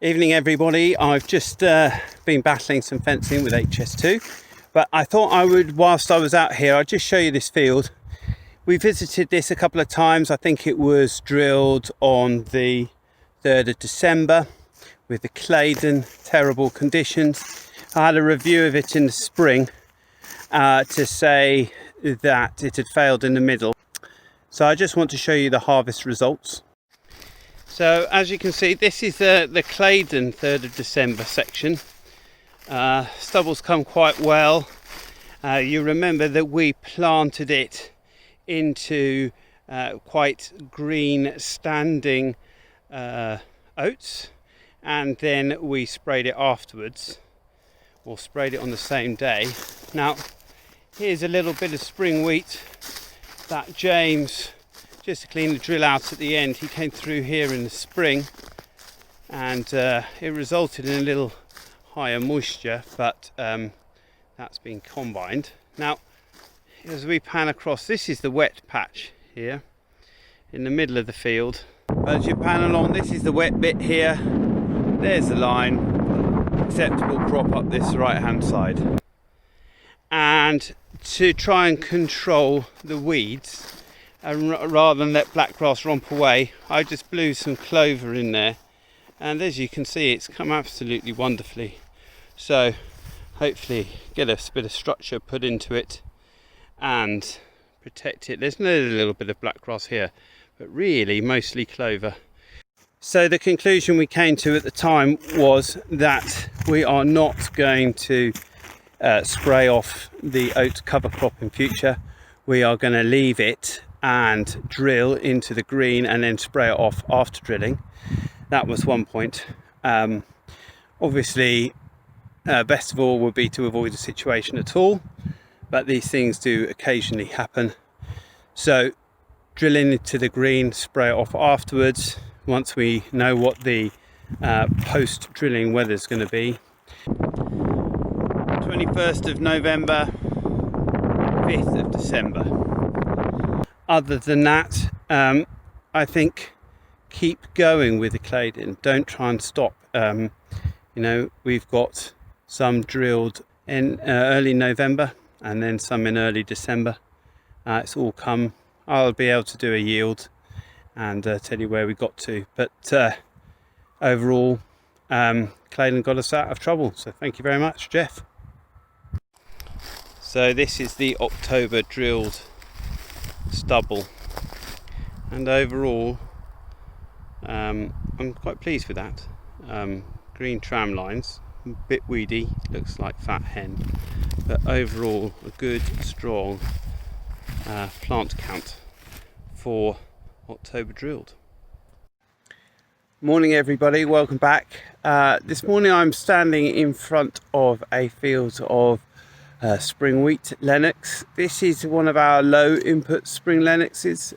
Evening everybody. I've just been battling some fencing with HS2, but I thought I would, whilst I was out here, I'd just show you this field. We visited this a couple of times. I think it was drilled on the 3rd of December with the Claydon, terrible conditions. I had a review of it in the spring to say that it had failed in the middle. So I just want to show you the harvest results. So as you can see, this is the Claydon 3rd of December section. Stubble's come quite well. You remember that we planted it into quite green standing oats, and then we sprayed it afterwards, or sprayed it on the same day. Now here's a little bit of spring wheat that James, just to clean the drill out at the end, he came through here in the spring, and it resulted in a little higher moisture, but that's been combined. Now as we pan across, this is the wet patch here in the middle of the field. As you pan along, this is the wet bit here. There's the line, acceptable crop up this right hand side. And to try and control the weeds, and rather than let black grass romp away, I just blew some clover in there, and as you can see, it's come absolutely wonderfully. So hopefully get a bit of structure put into it and protect it. There's a little bit of black grass here, but really mostly clover. So the conclusion we came to at the time was that we are not going to spray off the oat cover crop in future. We are going to leave it and drill into the green and then spray it off after drilling. That was one point. Obviously, best of all would be to avoid a situation at all, but these things do occasionally happen. So drilling into the green, spray it off afterwards once we know what the post drilling weather is going to be. 21st of November, 5th of December. Other than that, I think keep going with the Claydon. Don't try and stop. We've got some drilled in early November and then some in early December. It's all come. I'll be able to do a yield and tell you where we got to. But overall, Claydon got us out of trouble. So thank you very much, Jeff. So this is the October drilled stubble, and overall I'm quite pleased with that. Green tram lines, a bit weedy, looks like fat hen, but overall a good strong plant count for October drilled. Morning everybody, welcome back. This morning I'm standing in front of a field of spring wheat Lennox. This is one of our low input spring Lennoxes.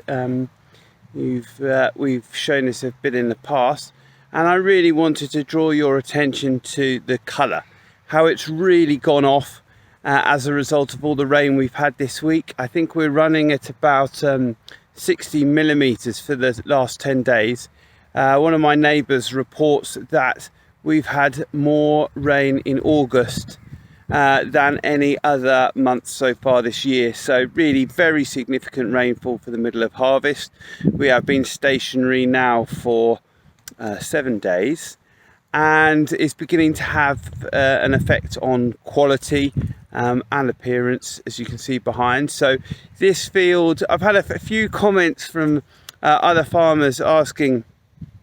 We've shown this a bit in the past, and I really wanted to draw your attention to the colour, how it's really gone off as a result of all the rain we've had this week. I think we're running at about 60 millimeters for the last 10 days. One of my neighbours reports that we've had more rain in August than any other month so far this year. So really very significant rainfall for the middle of harvest. We have been stationary now for 7 days, and it's beginning to have an effect on quality and appearance, as you can see behind. So this field, I've had a few comments from other farmers asking,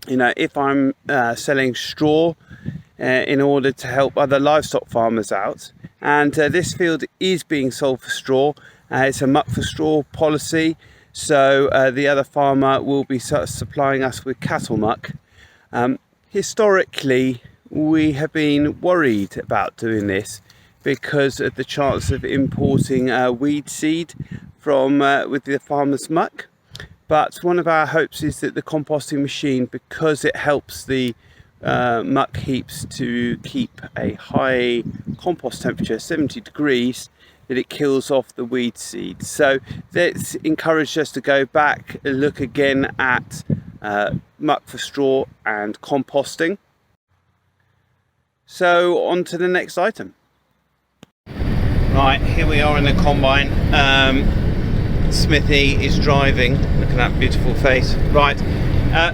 if I'm selling straw in order to help other livestock farmers out, and this field is being sold for straw. It's a muck for straw policy, so the other farmer will be supplying us with cattle muck. Historically, we have been worried about doing this because of the chance of importing weed seed from with the farmer's muck. But one of our hopes is that the composting machine, because it helps the muck heaps to keep a high compost temperature, 70 degrees, that it kills off the weed seed. So that's encouraged us to go back and look again at muck for straw and composting. So on to the next item. Right, here we are in the combine. Smithy is driving. Look at that beautiful face. Right,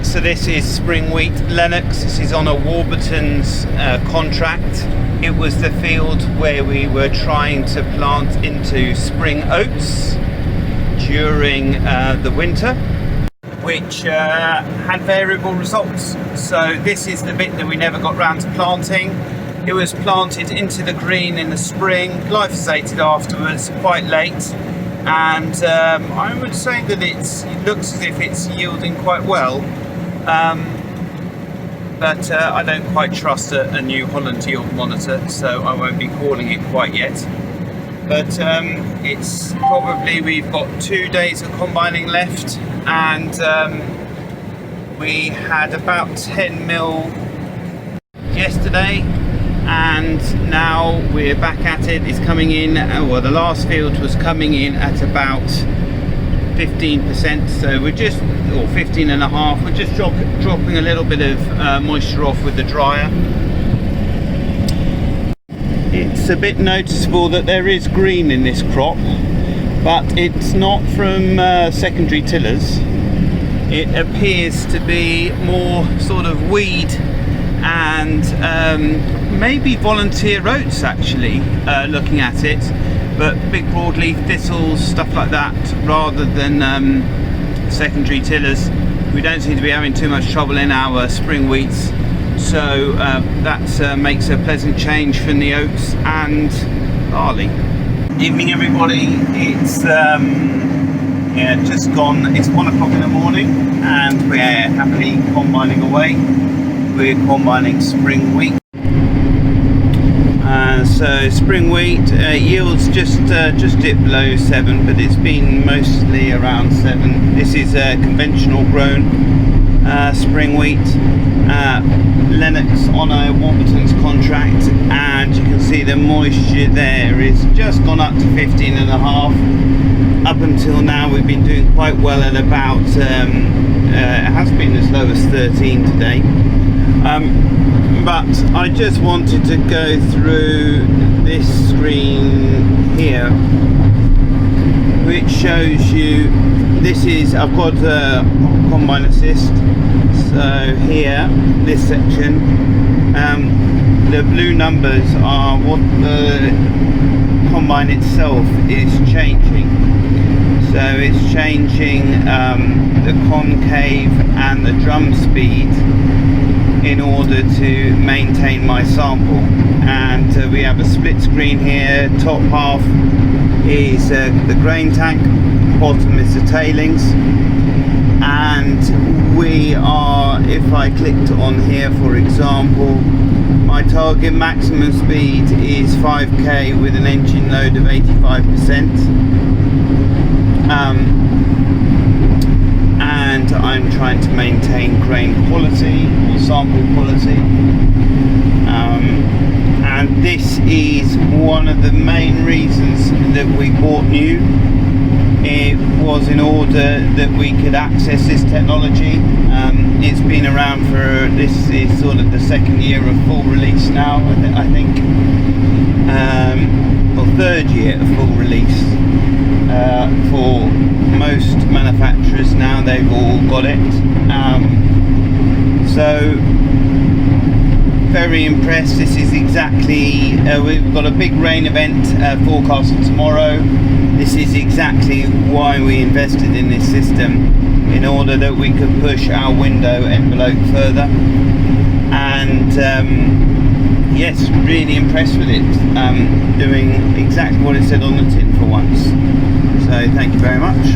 so this is spring wheat Lennox. This is on a Warburton's contract. It was the field where we were trying to plant into spring oats during the winter, which had variable results. So this is the bit that we never got round to planting. It was planted into the green in the spring, glyphosated afterwards, quite late, and I would say that it looks as if it's yielding quite well, but I don't quite trust a New Holland yield monitor, so I won't be calling it quite yet. But it's probably, we've got 2 days of combining left, and we had about 10 mil yesterday, and now we're back at it. It's coming in, well, the last field was coming in at about 15%, so we're just, or 15.5, we're just dropping a little bit of moisture off with the dryer. It's a bit noticeable that there is green in this crop, but it's not from secondary tillers. It appears to be more sort of weed and maybe volunteer oats, actually, looking at it, but big broadleaf thistles, stuff like that, rather than secondary tillers. We don't seem to be having too much trouble in our spring wheats, so that makes a pleasant change from the oats and barley. Evening, everybody. It's yeah, just gone, it's 1 o'clock in the morning, and we're happily combining away. We're combining spring wheat. So spring wheat yields just dipped below 7, but it's been mostly around 7. This is conventional grown spring wheat, Lennox on a Warburton's contract, and you can see the moisture there is just gone up to 15.5. Up until now we've been doing quite well at about, it has been as low as 13 today. But I just wanted to go through this screen here, which shows you, this is, I've got a combine assist, so here, this section, the blue numbers are what the combine itself is changing. So it's changing the concave and the drum speed in order to maintain my sample. And we have a split screen here. Top half is the grain tank, bottom is the tailings, and we are, if I clicked on here for example, my target maximum speed is 5k with an engine load of 85%. And I'm trying to maintain grain quality or sample quality, and this is one of the main reasons that we bought new. It was in order that we could access this technology. It's been around for, this is sort of the second year of full release now, I think, or third year of full release. For most manufacturers now, they've all got it. So very impressed. This is exactly, we've got a big rain event forecast for tomorrow. This is exactly why we invested in this system, in order that we could push our window envelope further. And yes, really impressed with it, doing exactly what it said on the tin for once. So thank you very much.